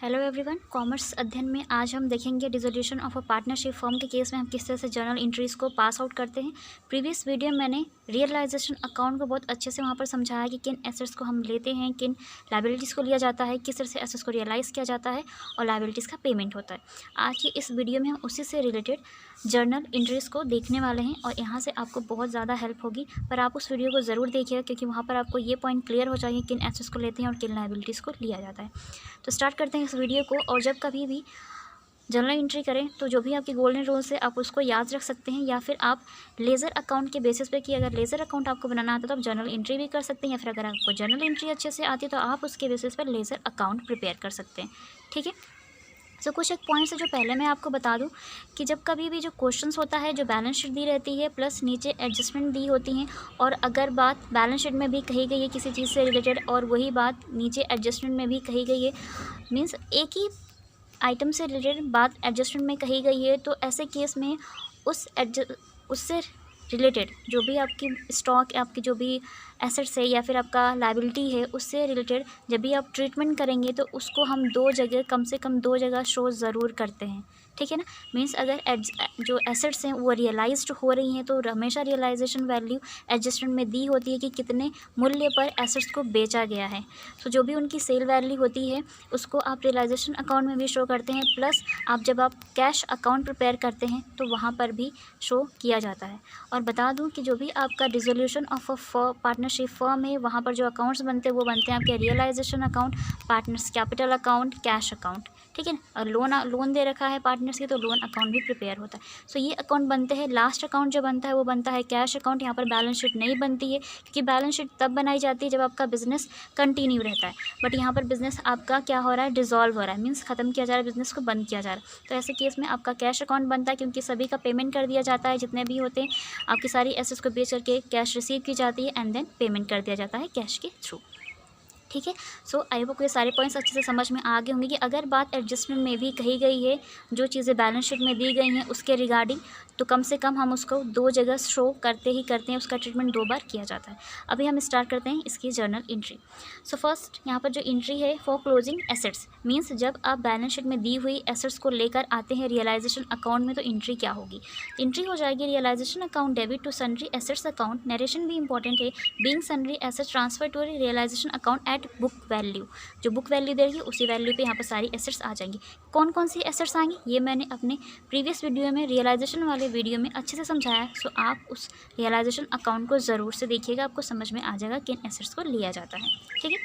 Hello everyone, commerce अध्ययन में आज हम देखेंगे dissolution of a partnership firm के केस में हम किस तरह से जर्नल एंट्रीज़ को पास आउट करते हैं। प्रीवियस वीडियो में मैंने रियलाइजेशन अकाउंट को बहुत अच्छे से वहाँ पर समझाया कि किन एसेट्स को हम लेते हैं, किन लायबिलिटीज़ को लिया जाता है, किस तरह से एसेट्स को रियलाइज़ किया जाता है और लायबिलिटीज़ का पेमेंट होता है। आज की इस वीडियो में हम उसी से रिलेटेड जर्नल एंट्रीज़ को देखने वाले हैं और यहाँ से आपको बहुत ज़्यादा हेल्प होगी। पर आप उस वीडियो को ज़रूर देखिएगा क्योंकि वहाँ पर आपको ये पॉइंट क्लियर हो जाएंगे किन एसेट्स को लेते हैं और किन लायबिलिटीज़ को लिया जाता है। तो स्टार्ट करते हैं इस वीडियो को। और जब कभी भी जर्नल एंट्री करें तो जो भी आपके गोल्डन रूल्स है आप उसको याद रख सकते हैं, या फिर आप लेज़र अकाउंट के बेसिस पे कि अगर लेज़र अकाउंट आपको बनाना आता है तो आप जर्नल एंट्री भी कर सकते हैं, या फिर अगर आपको जर्नल एंट्री अच्छे से आती है तो आप उसके बेसिस पर लेज़र अकाउंट प्रिपेयर कर सकते हैं। ठीक है, तो कुछ एक पॉइंट्स है जो पहले मैं आपको बता दूं कि जब कभी भी जो क्वेश्चंस होता है, जो बैलेंस शीट दी रहती है प्लस नीचे एडजस्टमेंट दी होती हैं, और अगर बात बैलेंस शीट में भी कही गई है किसी चीज़ से रिलेटेड और वही बात नीचे एडजस्टमेंट में भी कही गई है, मीन्स एक ही आइटम से रिलेटेड बात एडजस्टमेंट में कही गई है, तो ऐसे केस में उससे रिलेटेड जो भी आपकी स्टॉक, आपकी जो भी एसेट्स है या फिर आपका लायबिलिटी है, उससे रिलेटेड जब भी आप ट्रीटमेंट करेंगे तो उसको हम दो जगह, कम से कम दो जगह शो ज़रूर करते हैं। ठीक है ना, मीन्स अगर जो एसेट्स हैं वो रियलाइज्ड हो रही हैं तो हमेशा रियलाइजेशन वैल्यू एडजस्टमेंट में दी होती है कि कितने मूल्य पर एसेट्स को बेचा गया है। तो जो भी उनकी सेल वैल्यू होती है उसको आप रियलाइजेशन अकाउंट में भी शो करते हैं, प्लस जब आप कैश अकाउंट प्रिपेयर करते हैं तो वहाँ पर भी शो किया जाता है। और बता दूं कि जो भी आपका dissolution of a partnership firm है वहाँ पर जो अकाउंट्स बनते हैं वो बनते हैं आपके realisation account, partners capital account, cash account. ठीक है ना, और लोन दे रखा है पार्टनर्स की तो लोन अकाउंट भी प्रिपेयर होता है। सो ये अकाउंट बनते हैं। लास्ट अकाउंट जो बनता है वो बनता है कैश अकाउंट। यहाँ पर बैलेंस शीट नहीं बनती है क्योंकि बैलेंस शीट तब बनाई जाती है जब आपका बिजनेस कंटिन्यू रहता है, बट यहाँ पर बिजनेस आपका क्या हो रहा है, डिसॉल्व हो रहा है, मीन्स ख़त्म किया जा रहा है, बिजनेस को बंद किया जा रहा है। तो ऐसे केस में आपका कैश अकाउंट बनता है क्योंकि सभी का पेमेंट कर दिया जाता है, जितने भी होते हैं आपकी सारी एसेट्स को बेच करके कैश रिसीव की जाती है एंड देन पेमेंट कर दिया जाता है कैश के थ्रू। ठीक है, सो आई होप ये सारे पॉइंट्स अच्छे से समझ में आ गए होंगे कि अगर बात एडजस्टमेंट में भी कही गई है, जो चीज़ें बैलेंस शीट में दी गई हैं उसके रिगार्डिंग, तो कम से कम हम उसको दो जगह शो करते हैं, उसका ट्रीटमेंट दो बार किया जाता है। अभी हम स्टार्ट करते हैं इसकी जर्नल एंट्री। सो फर्स्ट यहाँ पर जो एंट्री है फॉर क्लोजिंग एसेट्स, मीन्स जब आप बैलेंस शीट में दी हुई एसेट्स को लेकर आते हैं रियलाइजेशन अकाउंट में तो एंट्री क्या होगी, एंट्री हो जाएगी realisation account debit to sundry assets account. Narration भी इंपॉर्टेंट है, being sundry assets transfer to realisation account at book value. जो बुक वैल्यू देगी उसी वैल्यू पे यहाँ पर सारी एसेट्स आ जाएंगी। कौन कौन सी एसेट्स आएंगी ये मैंने अपने प्रीवियस वीडियो में, रियलाइजेशन वाले वीडियो में अच्छे से समझाया है। सो आप उस रियलाइजेशन अकाउंट को ज़रूर से देखिएगा, आपको समझ में आ जाएगा किन एसेट्स को लिया जाता है। ठीक है,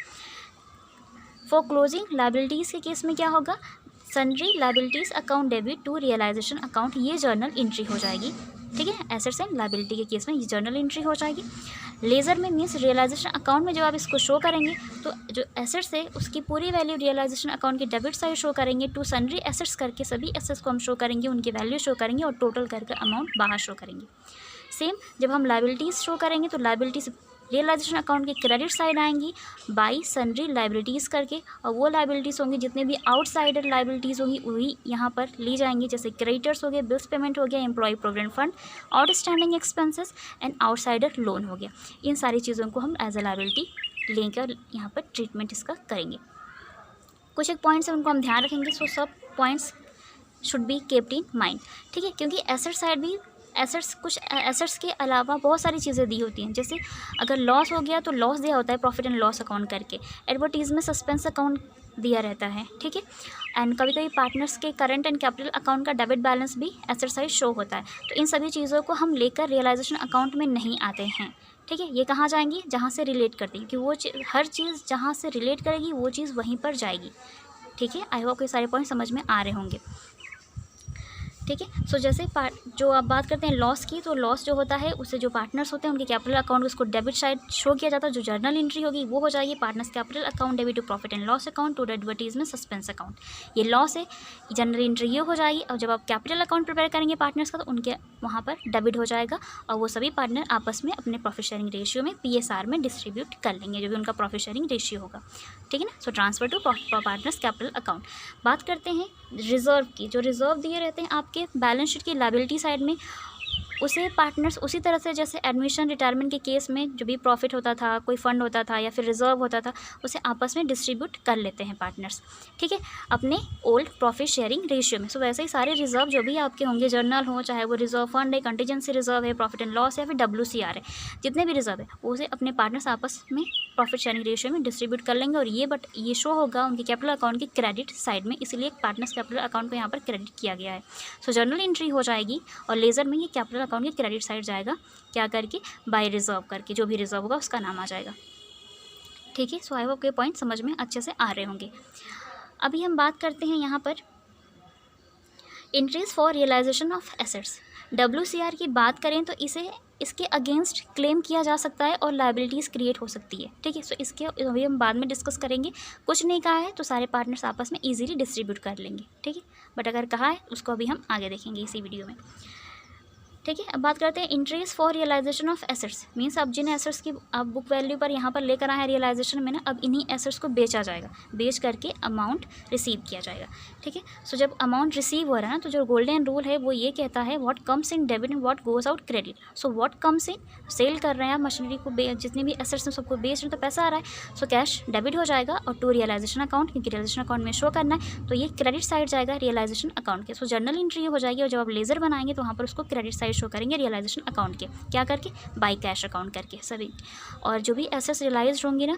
फॉर क्लोजिंग लायबिलिटीज़ के केस में क्या होगा, sundry liabilities account debit to realisation account, ये जर्नल एंट्री हो जाएगी। ठीक है, एसेट्स एंड लायबिलिटी के केस में ये जर्नल एंट्री हो जाएगी। लेज़र में मीन्स रियलाइजेशन अकाउंट में जब आप इसको शो करेंगे तो जो एसेट्स है उसकी पूरी वैल्यू रियलाइजेशन अकाउंट के डेबिट साइड शो करेंगे, टू सन्ड्री एसेट्स करके सभी एसेट्स को हम शो करेंगे, उनकी वैल्यू शो करेंगे और टोटल करके अमाउंट बाहर शो करेंगे। सेम जब हम लायबिलिटीज़ शो करेंगे तो लायबिलिटीज़ रियलाइजेशन अकाउंट के क्रेडिट साइड आएंगी बाई सन्ड्री लायबिलिटीज़ करके, और वो लायबिलिटीज़ होंगी जितने भी आउटसाइडर लायबिलिटीज़ होंगी वही यहाँ पर ली जाएंगी, जैसे क्रेडिटर्स हो गए, बिल्स पेमेंट हो गया, employ provident fund, outstanding expenses and outsider loan हो गया। इन सारी चीज़ों को हम एज ए लायबिलिटी लेकर यहाँ पर ट्रीटमेंट इसका करेंगे। कुछ एक पॉइंट्स हैं उनको हम ध्यान रखेंगे, सो सब points should be kept in mind. ठीक है, क्योंकि एसेट साइड भी कुछ एसेट्स के अलावा बहुत सारी चीज़ें दी होती हैं, जैसे अगर लॉस हो गया तो लॉस दिया होता है प्रॉफिट एंड लॉस अकाउंट करके, एडवर्टीज में सस्पेंस अकाउंट दिया रहता है। ठीक है, एंड कभी कभी पार्टनर्स के करंट एंड कैपिटल अकाउंट का डेबिट बैलेंस भी एसेट साइड शो होता है। तो इन सभी चीज़ों को हम लेकर रियलाइजेशन अकाउंट में नहीं आते हैं। ठीक है, ये कहाँ जाएंगी, जहाँ से रिलेट करती है, क्योंकि वो हर चीज़ जहाँ से रिलेट करेगी वो चीज़ वहीं पर जाएगी। ठीक है, आई होप ये सारे पॉइंट समझ में आ रहे होंगे। ठीक है, सो जैसे जो आप बात करते हैं लॉस की, तो लॉस जो होता है उससे जो पार्टनर्स होते हैं उनके कैपिटल अकाउंट उसको डेबिट साइड शो किया जाता है। जो जर्नल एंट्री होगी वो हो जाएगी partners capital account debit to profit and loss account to advertisement suspense account. ये लॉस है, जर्नल एंट्री ये हो जाएगी, और जब आप कैपिटल अकाउंट प्रिपेयर करेंगे पार्टनर्स का तो उनके वहाँ पर डेबिट हो जाएगा, और वो सभी पार्टनर आपस में अपने प्रॉफिट शेयरिंग रेशियो में PSR में डिस्ट्रीब्यूट कर लेंगे, जो भी उनका प्रॉफिट शेयरिंग रेशियो होगा। ठीक है ना, so transfer to partners capital account. बात करते हैं रिजर्व की। जो रिजर्व दिए रहते हैं आपके बैलेंस शीट की लायबिलिटी साइड में, उसे पार्टनर्स उसी तरह से जैसे एडमिशन रिटायरमेंट के केस में जो भी प्रॉफिट होता था, कोई फंड होता था या फिर रिजर्व होता था, उसे आपस में डिस्ट्रीब्यूट कर लेते हैं पार्टनर्स, ठीक है, अपने ओल्ड प्रॉफिट शेयरिंग रेशियो में। सो वैसे ही सारे रिजर्व जो भी आपके होंगे, जर्नल हो, चाहे वो रिजर्व फंड है, कंटीजेंसी रिजर्व है, प्रॉफिट एंड लॉस है, फिर WCR है, जितने भी रिजर्व है उसे अपने पार्टनर्स आपस में प्रॉफिट शेयरिंग रेशियो में डिस्ट्रीब्यूट कर लेंगे। और ये शो होगा उनके कैपिटल अकाउंट की क्रेडिट साइड में, इसलिए पार्टनर्स कैपिटल अकाउंट को यहाँ पर क्रेडिट किया गया है। सो जर्नल एंट्री हो जाएगी और लेज़र में ये कैपिटल अकाउंट की क्रेडिट साइड जाएगा, क्या करके, बाय रिजर्व करके, जो भी रिजर्व होगा उसका नाम आ जाएगा, ठीक है। सो आई होप के पॉइंट समझ में अच्छे से आ रहे होंगे। अभी हम बात करते हैं यहाँ पर entries for realisation of assets. WCR की बात करें तो इसके अगेंस्ट क्लेम किया जा सकता है और लायबिलिटीज़ क्रिएट हो सकती है, ठीक है। सो इसके अभी हम बाद में डिस्कस करेंगे। कुछ नहीं कहा है तो सारे पार्टनर्स आपस में इजीली डिस्ट्रीब्यूट कर लेंगे, ठीक है, बट अगर कहा है उसको अभी हम आगे देखेंगे इसी वीडियो में, ठीक है। अब बात करते हैं interest for realisation of assets. Means अब जिन एसेट्स की आप बुक वैल्यू पर यहाँ पर लेकर आए हैं रियलाइजेशन में ना, अब इन्हीं एसेट्स को बेचा जाएगा, बेच करके अमाउंट रिसीव किया जाएगा, ठीक है। सो जब अमाउंट रिसीव हो रहा है ना, तो जो गोल्डन रूल है वो ये कहता है what comes in debit and what goes out credit. So what comes in, sale कर रहे हैं आप मशीनरी को, जितनी भी एसेट्स हैं सबको बेच रहे हैं तो पैसा आ रहा है, सो कैश डेबिट हो जाएगा, और टू रियलाइजेशन अकाउंट, क्योंकि रियलाइजेशन अकाउंट में शो करना है तो ये क्रेडिट साइड जाएगा रियलाइजेशन अकाउंट के। सो जर्नल एंट्री हो जाएगी, और जब आप लेजर बनाएंगे तो वहाँ पर उसको क्रेडिट साइड शो करेंगे रियलाइजेशन अकाउंट के, क्या करके, बाई कैश अकाउंट करके सभी। और जो भी एसेट्स रियलाइज होंगी ना,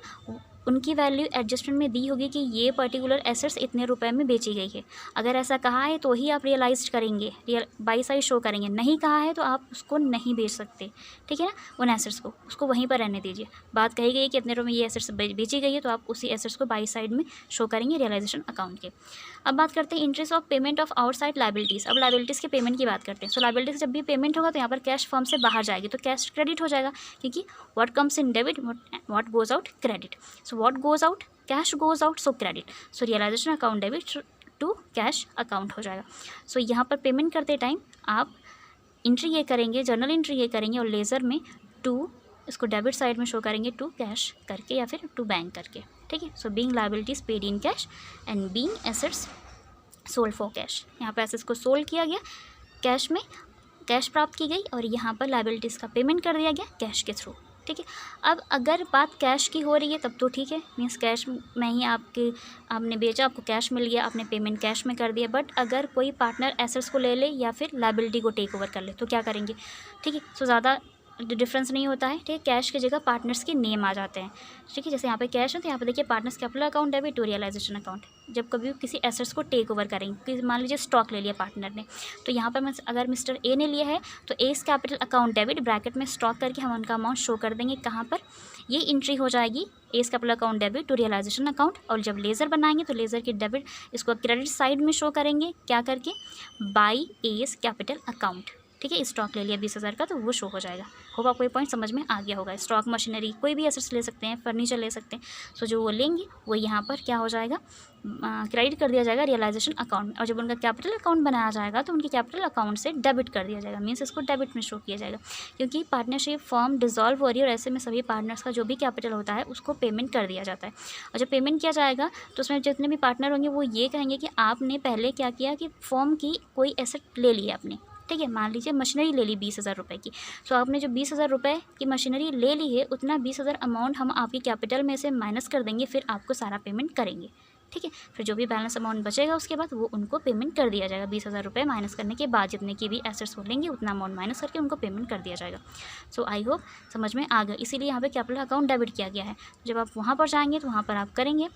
उनकी वैल्यू एडजस्टमेंट में दी होगी कि ये पर्टिकुलर एसेट्स इतने रुपए में बेची गई है। अगर ऐसा कहा है तो ही आप रियलाइज करेंगे, बाई साइड शो करेंगे, नहीं कहा है तो आप उसको नहीं बेच सकते, ठीक है ना। उन एसेट्स को उसको वहीं पर रहने दीजिए। बात कही गई कि इतने रुपये में ये एसेट्स बेची गई है तो आप उसी एसेट्स को बाई साइड में शो करेंगे रियलाइजेशन अकाउंट के। अब बात करते हैं interest of payment of outside liabilities. अब लायबिलिटीज़ के पेमेंट की बात करते हैं। सो लायबिलिटीज़ जब भी पेमेंट होगा तो यहाँ पर कैश फर्म से बाहर जाएगी, तो कैश क्रेडिट हो जाएगा, क्योंकि what comes in debit what goes out credit. So what goes out, cash goes out, so credit. So realisation account debit to cash account हो जाएगा। सो यहाँ पर पेमेंट करते टाइम आप एंट्री ये करेंगे, जर्नल एंट्री ये करेंगे, और लेज़र में टू इसको डेबिट साइड में शो करेंगे, टू कैश करके या फिर टू बैंक करके, ठीक है। So being liabilities paid in cash and being assets sold for cash. यहाँ पर एसेट्स को सोल्ड किया गया, कैश में कैश प्राप्त की गई, और यहाँ पर लायबिलिटीज़ का पेमेंट कर दिया गया कैश के थ्रू, ठीक है। अब अगर बात कैश की हो रही है तब तो ठीक है, मीन्स कैश में ही आपने बेचा, आपको कैश मिल गया, आपने पेमेंट कैश में कर दिया। बट अगर कोई पार्टनर एसेट्स को ले ले या फिर लायबिलिटी को टेक ओवर कर ले तो क्या करेंगे, ठीक है। सो ज़्यादा डिफरेंस नहीं होता है, ठीक है। कैश की जगह पार्टनर्स के नेम आ जाते हैं, ठीक है। जैसे यहाँ पे कैश है तो यहाँ पे देखिए partners capital account debit to realisation account. जब कभी किसी एसेट्स को टेक ओवर करेंगे, मान लीजिए स्टॉक ले लिया पार्टनर ने, तो यहाँ पर अगर मिस्टर ए ने लिया है तो S capital account debit bracket में स्टॉक करके हम उनका अमाउंट शो कर देंगे, कहाँ पर, ये एंट्री हो जाएगी एस capital account debit to realisation account. और जब लेज़र बनाएंगे तो लेज़र की डेबिट इसको क्रेडिट साइड में शो करेंगे, क्या करके, बाई एस कैपिटल अकाउंट, ठीक है। स्टॉक ले लिया 20,000 का तो वो शो हो जाएगा। होप आपको ये पॉइंट समझ में आ गया होगा। स्टॉक, मशीनरी, कोई भी एसेट्स ले सकते हैं, फर्नीचर ले सकते हैं, सो जो वो लेंगे वो यहाँ पर क्या हो जाएगा, क्रेडिट कर दिया जाएगा रियलाइजेशन अकाउंट में। और जब उनका कैपिटल अकाउंट बनाया जाएगा तो उनके कैपिटल अकाउंट से डेबिट कर दिया जाएगा, मीन्स इसको डेबिट में शो किया जाएगा, क्योंकि पार्टनरशिप फॉर्म डिसॉल्व हो रही है और ऐसे में सभी पार्टनर्स का जो भी कैपिटल होता है उसको पेमेंट कर दिया जाता है। और जब पेमेंट किया जाएगा तो उसमें जितने भी पार्टनर होंगे वो ये कहेंगे कि आपने पहले क्या किया कि फॉर्म की कोई एसेट ले ली आपने, ठीक है। मान लीजिए मशीनरी ले ली 20,000 रुपये की, सो आपने जो 20,000 रुपये की मशीनरी ले ली है उतना 20,000 अमाउंट हम आपकी कैपिटल में से माइनस कर देंगे, फिर आपको सारा पेमेंट करेंगे, ठीक है। फिर जो भी बैलेंस अमाउंट बचेगा उसके बाद वो उनको पेमेंट कर दिया जाएगा। 20,000 रुपये माइनस करने के बाद जितने की भी एसेट्स वो लेंगे उतना अमाउंट माइनस करके उनको पेमेंट कर दिया जाएगा। सो आई होप समझ में आ गया, इसीलिए यहाँ पे कैपिटल अकाउंट डेबिट किया गया है। जब आप वहाँ पर जाएंगे तो वहाँ पर आप करेंगे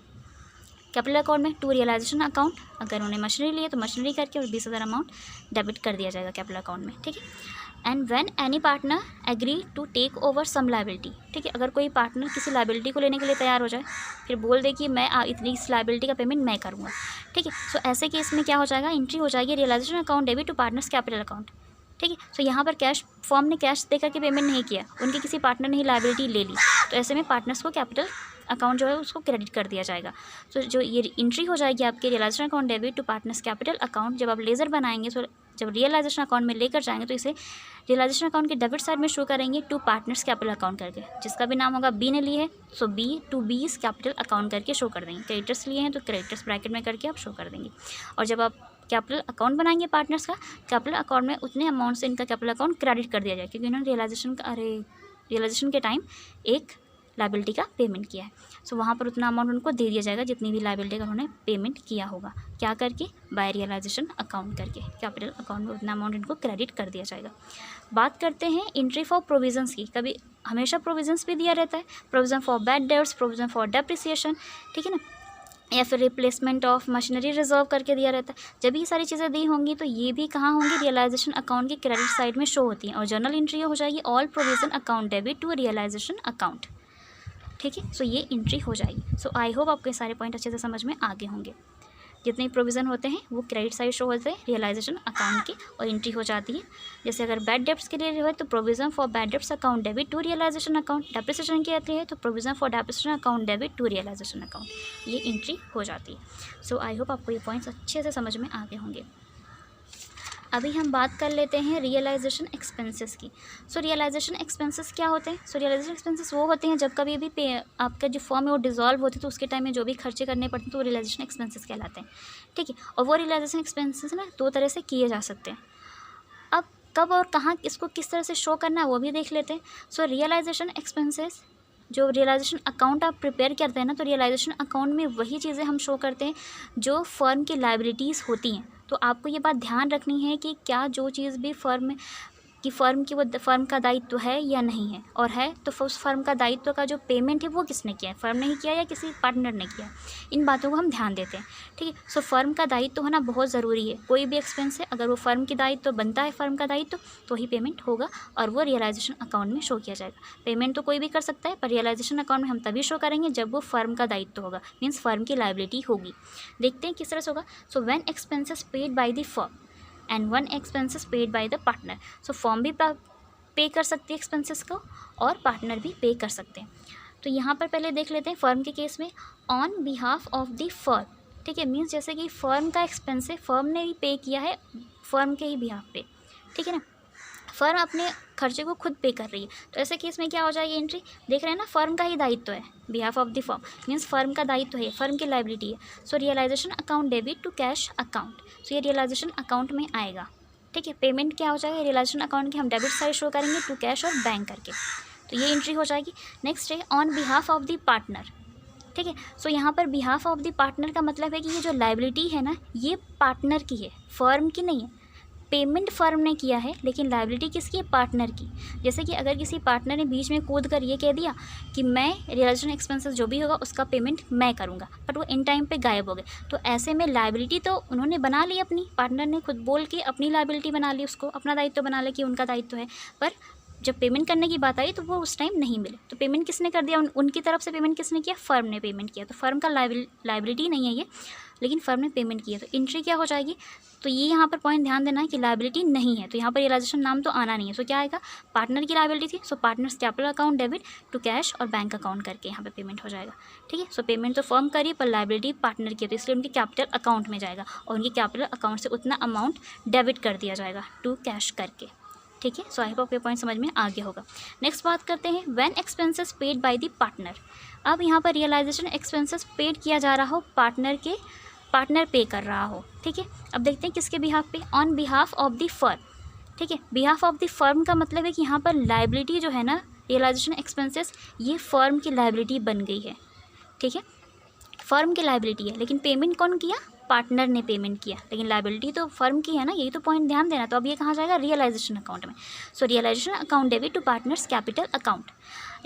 कैपिटल अकाउंट में टू रियलाइजेशन अकाउंट, अगर उन्होंने मशीनरी ली है तो मशीनरी करके और 20,000 अमाउंट डेबिट कर दिया जाएगा कैपिटल अकाउंट में, ठीक है। And when any partner agree to take over some liability, ठीक है। अगर कोई पार्टनर किसी लायबिलिटी को लेने के लिए तैयार हो जाए, फिर बोल दे कि मैं इतनी इस लायबिलिटी का पेमेंट मैं करूँगा, ठीक है। सो ऐसे केस में क्या हो जाएगा, एंट्री हो जाएगी realisation account debit to partners capital account, ठीक है। सो यहाँ पर कैश फॉर्म ने कैश दे करके पेमेंट नहीं किया, उनके किसी पार्टनर ने ही लायबिलिटी ले ली, तो ऐसे में पार्टनर्स को कैपिटल अकाउंट जो है उसको क्रेडिट कर दिया जाएगा। तो जो ये एंट्री हो जाएगी आपके realisation account debit to partners capital account. जब आप लेज़र बनाएंगे तो जब रियलाइजेशन अकाउंट में लेकर जाएंगे तो इसे रियलाइजेशन अकाउंट के डेबिट साइड में शो करेंगे टू पार्टनर्स कैपिटल अकाउंट करके, जिसका भी नाम होगा बी ने ली है so B to B's capital account करके शो कर देंगे। क्रेडिटर्स लिए हैं तो क्रेडिटर्स ब्रैकेट में करके आप शो कर देंगे। और जब आप कैपिटल अकाउंट बनाएंगे पार्टनर्स का, कैपिटल अकाउंट में उतने अमाउंट से इनका कैपिटल अकाउंट क्रेडिट कर दिया जाए, क्योंकि उन्होंने रियलाइजेशन के टाइम एक लायबिलिटी का पेमेंट किया है। सो वहाँ पर उतना अमाउंट उनको दे दिया जाएगा जितनी भी लायबिलिटी का उन्होंने पेमेंट किया होगा। क्या करके? बाय रियलाइजेशन अकाउंट करके कैपिटल अकाउंट में उतना अमाउंट इनको क्रेडिट कर दिया जाएगा। बात करते हैं एंट्री फॉर प्रोविजंस की। कभी हमेशा प्रोविजंस भी दिया रहता है, provision for bad debts, provision for depreciation, ठीक है ना, या फिर रिप्लेसमेंट ऑफ मशीनरी रिजर्व करके दिया रहता है। जब ये सारी चीज़ें दी होंगी तो ये भी कहाँ होंगी? रियलाइजेशन अकाउंट की क्रेडिट साइड में शो होती हैं। और जर्नल एंट्री हो जाएगी all provision account debit to realisation account, ठीक है। सो ये एंट्री हो जाएगी। सो आई होप आपको ये सारे पॉइंट अच्छे से समझ में आ गए होंगे। जितने प्रोविज़न होते हैं वो क्रेडिट साइड शो होते हैं रियलाइजेशन अकाउंट की, और एंट्री हो जाती है। जैसे अगर बैड डेप्ट्स के लिए है तो provision for bad debts account debit to realisation account, depreciation की आती है तो provision for depreciation account debit to realisation account, ये एंट्री हो जाती है। सो आई होप आपको ये पॉइंट्स अच्छे से समझ में आ गए होंगे। अभी हम बात कर लेते हैं रियलाइजेशन एक्सपेंसेस की। सो रियलाइजेशन एक्सपेंसेस क्या होते हैं? सो रियलाइजेशन एक्सपेंसेस वो होते हैं जब कभी भी आपका जो फॉर्म है वो डिसॉल्व होती है तो उसके टाइम में जो भी खर्चे करने पड़ते हैं तो वो रियलाइजेशन एक्सपेंसेस कहलाते हैं, ठीक है। और वो रियलाइजेशन एक्सपेंसेस ना दो तरह से किए जा सकते हैं। अब कब और कहाँ इसको किस तरह से शो करना है वो भी देख लेते हैं। सो रियलाइजेशन एक्सपेंसेस, जो रियलाइजेशन अकाउंट आप प्रिपेयर करते हैं ना, तो रियलाइजेशन अकाउंट में वही चीज़ें हम शो करते हैं जो फर्म की लायबिलिटीज़ होती हैं। तो आपको ये बात ध्यान रखनी है कि क्या जो चीज़ भी फर्म की वो फर्म का दायित्व है या नहीं है, और है तो उस फर्म का दायित्व का जो पेमेंट है वो किसने किया है, फर्म ने ही किया या किसी पार्टनर ने किया, इन बातों को हम ध्यान देते हैं, ठीक है। सो फर्म का दायित्व होना बहुत ज़रूरी है। कोई भी एक्सपेंस है अगर वो फर्म की दायित्व बनता है, फर्म का दायित्व, तो ही पेमेंट होगा और वो रियलाइजेशन अकाउंट में शो किया जाएगा। पेमेंट तो कोई भी कर सकता है, पर रियलाइजेशन अकाउंट में हम तभी शो करेंगे जब वो फर्म का दायित्व होगा, मीन्स फर्म की लायबिलिटी होगी। देखते हैं किस तरह से होगा। So when expenses paid by the firm and one expenses paid by the partner. So firm भी पे कर सकती है एक्सपेंसेस को और पार्टनर भी पे कर सकते हैं। तो यहाँ पर पहले देख लेते हैं फर्म के केस में on behalf of the firm, ठीक है। मीन्स जैसे कि फर्म का एक्सपेंस है, फर्म ने भी पे किया है फर्म के ही बिहाफ पे, ठीक है ना, फर्म अपने खर्चे को खुद पे कर रही है। तो ऐसे केस में क्या हो जाएगी एंट्री? देख रहे हैं ना, फर्म का ही दायित्व है, behalf of the firm means firm का दायित्व है, फर्म की लायबिलिटी है। So realisation account debit to cash account, so ये रियलाइजेशन अकाउंट में आएगा, ठीक है। पेमेंट क्या हो जाएगा? रियलाइजेशन अकाउंट की हम डेबिट साइड शो करेंगे टू कैश और बैंक करके, तो ये एंट्री हो जाएगी। नेक्स्ट है on behalf of the partner, ठीक है। सो यहाँ पर बिहाफ ऑफ द पार्टनर का मतलब है कि ये जो लायबिलिटी है ना, ये पार्टनर की है, फर्म की नहीं है। पेमेंट फर्म ने किया है लेकिन लायबिलिटी किसकी है? पार्टनर की। जैसे कि अगर किसी पार्टनर ने बीच में कूद कर ये कह दिया कि मैं रियलाइजेशन एक्सपेंसेस जो भी होगा उसका पेमेंट मैं करूँगा, बट वो इन टाइम पे गायब हो गए, तो ऐसे में लायबिलिटी तो उन्होंने बना ली अपनी, पार्टनर ने खुद बोल के अपनी लायबिलिटी बना ली, उसको अपना दायित्व बना लिया कि उनका दायित्व है, पर जब पेमेंट करने की बात आई तो वो उस टाइम नहीं मिले। तो पेमेंट किसने कर दिया? उनकी तरफ से पेमेंट किसने किया? फर्म ने पेमेंट किया। तो फर्म का लायबिलिटी नहीं है ये, लेकिन फर्म ने पेमेंट किया, तो एंट्री क्या हो जाएगी? तो ये यहाँ पर पॉइंट ध्यान देना है कि लायबिलिटी नहीं है, तो यहाँ पर रियलाइजेशन नाम तो आना नहीं है। सो क्या आएगा? पार्टनर की लायबिलिटी थी, so partners capital account debit to cash और बैंक अकाउंट करके यहाँ पे पेमेंट हो जाएगा, ठीक है। सो पेमेंट तो फर्म करी पर लायबिलिटी पार्टनर की है, तो इसलिए उनके कैपिटल अकाउंट में जाएगा और उनकी कैपिटल अकाउंट से उतना अमाउंट डेबिट कर दिया जाएगा टू कैश करके, ठीक है। सो आई होप आपको पॉइंट समझ में आ गया होगा। नेक्स्ट बात करते हैं when expenses paid by the partner. अब यहाँ पर रियलाइजेशन एक्सपेंसेस पेड किया जा रहा हो, पार्टनर पे कर रहा हो, ठीक है। अब देखते हैं किसके बिहाफ पे? On behalf of the firm, ठीक है। बिहाफ ऑफ द फर्म का मतलब है कि यहाँ पर लायबिलिटी जो है ना, रियलाइजेशन एक्सपेंसेस, ये फर्म की लायबिलिटी बन गई है, ठीक है। फर्म की लायबिलिटी है लेकिन पेमेंट कौन किया? पार्टनर ने पेमेंट किया, लेकिन लायबिलिटी तो फर्म की है ना, यही तो पॉइंट ध्यान देना। तो अब ये कहाँ जाएगा? रियलाइजेशन अकाउंट में। So realisation account debit to partners capital account.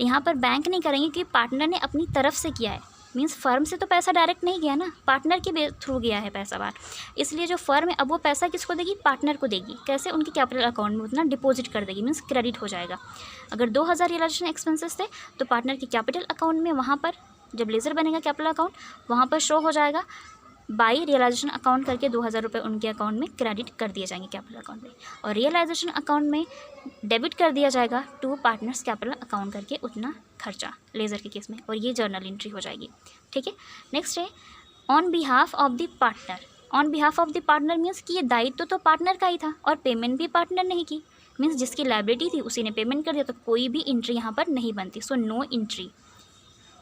यहाँ पर बैंक नहीं करेंगे कि पार्टनर ने अपनी तरफ से किया है, मीन्स फर्म से तो पैसा डायरेक्ट नहीं गया ना, पार्टनर के थ्रू गया है पैसा बाहर, इसलिए जो फर्म है अब वो पैसा किसको देगी? पार्टनर को देगी। कैसे? उनके कैपिटल अकाउंट में उतना डिपॉजिट कर देगी, मीन्स क्रेडिट हो जाएगा। अगर 2000 रियलाइजेशन एक्सपेंसेस थे तो पार्टनर के कैपिटल अकाउंट में, वहाँ पर जब लेजर बनेगा कैपिटल अकाउंट, वहाँ पर शो हो जाएगा बाई रियलाइजेशन अकाउंट करके 2000 रुपये उनके अकाउंट में क्रेडिट कर दिए जाएंगे कैपिटल अकाउंट में, और रियलाइजेशन अकाउंट में डेबिट कर दिया जाएगा टू पार्टनर्स कैपिटल अकाउंट करके उतना खर्चा लेज़र के केस में, और ये जर्नल एंट्री हो जाएगी, ठीक है। नेक्स्ट है on behalf of the partner. On behalf of the partner means कि ये दायित्व तो पार्टनर का ही था और पेमेंट भी पार्टनर ने ही की, मीन्स जिसकी लायबिलिटी थी उसी ने पेमेंट कर दिया, तो कोई भी एंट्री यहाँ पर नहीं बनती। So no entry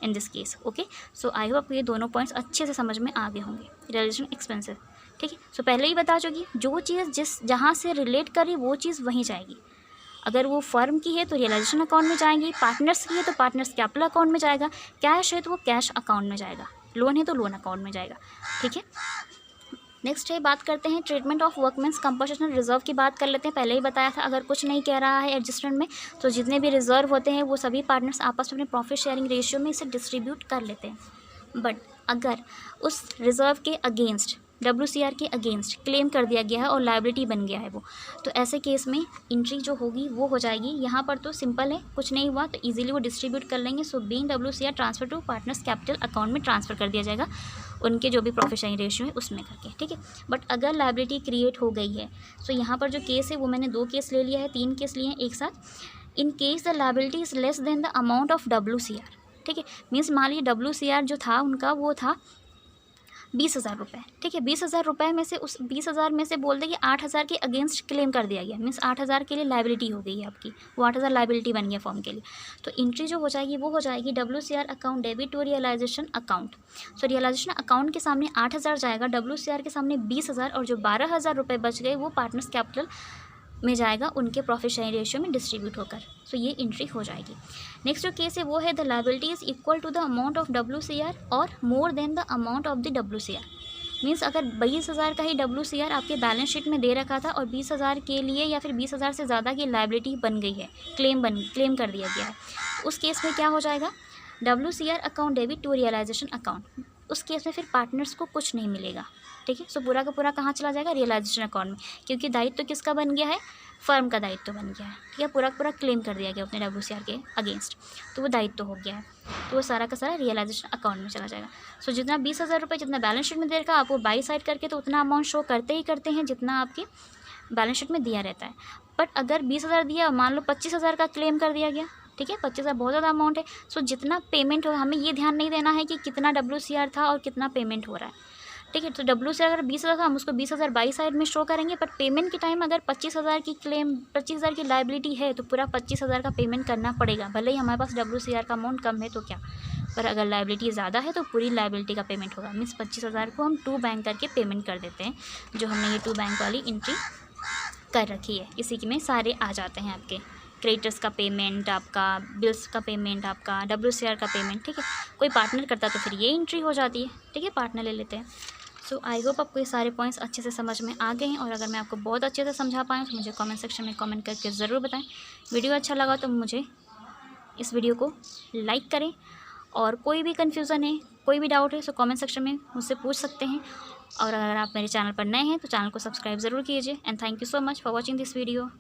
in this case, okay. So I hope ये दोनों पॉइंट्स अच्छे से समझ में आ गए होंगे। रियलाइजेशन एक्सपेंसेस ठीक है। सो पहले ही बता चुकी, जो चीज़ जहाँ से रिलेट करी वो चीज़ वहीं जाएगी। अगर वो फर्म की है तो रियलाइजेशन अकाउंट में जाएंगी, पार्टनर्स की है तो पार्टनर्स कैपिटल अकाउंट में जाएगा, कैश है तो वो कैश अकाउंट में जाएगा, लोन है तो लोन अकाउंट में जाएगा। ठीक है। नेक्स्ट है, बात करते हैं treatment of workmen's compensation reserve की बात कर लेते हैं। पहले ही बताया था, अगर कुछ नहीं कह रहा है एडजस्टमेंट में तो जितने भी रिजर्व होते हैं वो सभी पार्टनर्स आपस में अपने प्रॉफिट शेयरिंग रेशियो में इसे डिस्ट्रीब्यूट कर लेते हैं। बट अगर उस रिजर्व के अगेंस्ट WCR के अगेंस्ट क्लेम कर दिया गया है और लायबिलिटी बन गया है वो, तो ऐसे केस में एंट्री जो होगी वो हो जाएगी। यहाँ पर तो सिंपल है, कुछ नहीं हुआ तो इजीली वो डिस्ट्रीब्यूट कर लेंगे। So being WCR transfer to partners capital account में ट्रांसफ़र कर दिया जाएगा, उनके जो भी प्रॉफिट शेयरिंग रेशियो है उसमें करके। ठीक है। बट अगर लायबिलिटी क्रिएट हो गई है, सो यहाँ पर जो केस है वो मैंने 2 केस ले लिया है, 3 केस लिए हैं एक साथ। In case the liability is less than the amount of WCR। ठीक है। मीन्स मान लीजिए WCR जो था उनका वो था 20,000 रुपये। ठीक है। 20,000 रुपये में से, उस 20,000 में से बोल दें कि 8,000 के अगेंस्ट क्लेम कर दिया गया, मीन्स 8,000 के लिए लायबिलिटी हो गई है आपकी, वो 8,000 लायबिलिटी बन गया फॉर्म के लिए। तो एंट्री जो हो जाएगी वो हो जाएगी WCR account debit to realisation account. So realisation account के सामने 8,000 जाएगा, WCR के सामने 20,000, और जो 12,000 रुपये बच गए वो पार्टनर्स कैपिटल में जाएगा, उनके प्रॉफिट शेयरिंग रेशियो में डिस्ट्रीब्यूट होकर। सो ये एंट्री हो जाएगी। नेक्स्ट जो केस है वो है the liability is equal to the amount of WCR और more than the amount of the WCR। Means अगर 20,000 का ही WCR आपके बैलेंस शीट में दे रखा था और 20,000 के लिए या फिर 20,000 से ज़्यादा की लायबिलिटी बन गई है, क्लेम कर दिया गया है, उस केस में क्या हो जाएगा, WCR account debit to realisation account. उस केस में फिर पार्टनर्स को कुछ नहीं मिलेगा। ठीक है। सो पूरा का पूरा कहाँ चला जाएगा, रियलाइजेशन अकाउंट में, क्योंकि दायित्व तो किसका बन गया है, फर्म का दायित्व बन गया है। ठीक है। पूरा का पूरा क्लेम कर दिया गया अपने WCR के अगेंस्ट, तो वो दायित्व हो गया है, तो वो सारा का सारा रियलाइजेशन अकाउंट में चला जाएगा। सो जितना 20,000 रुपये जितना बैलेंस शीट में दे रखा, आप वो बाई साइड करके तो उतना अमाउंट शो करते ही करते हैं जितना आपके बैलेंस शीट में दिया रहता है। बट अगर 20,000 दिया, मान लो 25,000 का क्लेम कर दिया गया, ठीक है, 25,000 बहुत ज़्यादा अमाउंट है। सो जितना पेमेंट हो, हमें ये ध्यान नहीं देना है कि कितना WCR था और कितना पेमेंट हो रहा है। ठीक है। तो WCR अगर 20,000 था, हम उसको 20,000 बाई साइड में शो करेंगे, बट पेमेंट के टाइम अगर 25,000 की क्लेम, 25,000 की लायबिलिटी है तो पूरा 25,000 का पेमेंट करना पड़ेगा, भले ही हमारे पास WCR का अमाउंट कम है तो क्या, पर अगर लायबिलिटी ज़्यादा है तो पूरी लायबिलिटी का पेमेंट होगा। मीन्स 25,000 को हम 2 बैंक करके पेमेंट कर देते हैं, जो हमने ये 2 बैंक वाली एंट्री कर रखी है। इसी में सारे आ जाते हैं आपके क्रेडिटर्स का पेमेंट, आपका बिल्स का पेमेंट, आपका WCR का पेमेंट। ठीक है। कोई पार्टनर करता तो फिर ये एंट्री हो जाती है। ठीक है। पार्टनर ले लेते हैं। सो आई होप आपको ये सारे पॉइंट्स अच्छे से समझ में आ गए हैं, और अगर मैं आपको बहुत अच्छे से समझा पाऊँ तो मुझे कमेंट सेक्शन में कमेंट करके ज़रूर बताएं। वीडियो अच्छा लगा तो मुझे इस वीडियो को लाइक करें, और कोई भी कन्फ्यूज़न है, कोई भी डाउट है, सो कमेंट सेक्शन में मुझसे पूछ सकते हैं। और अगर आप मेरे चैनल पर नए हैं तो चैनल को सब्सक्राइब ज़रूर कीजिए। And thank you so much for watching this video.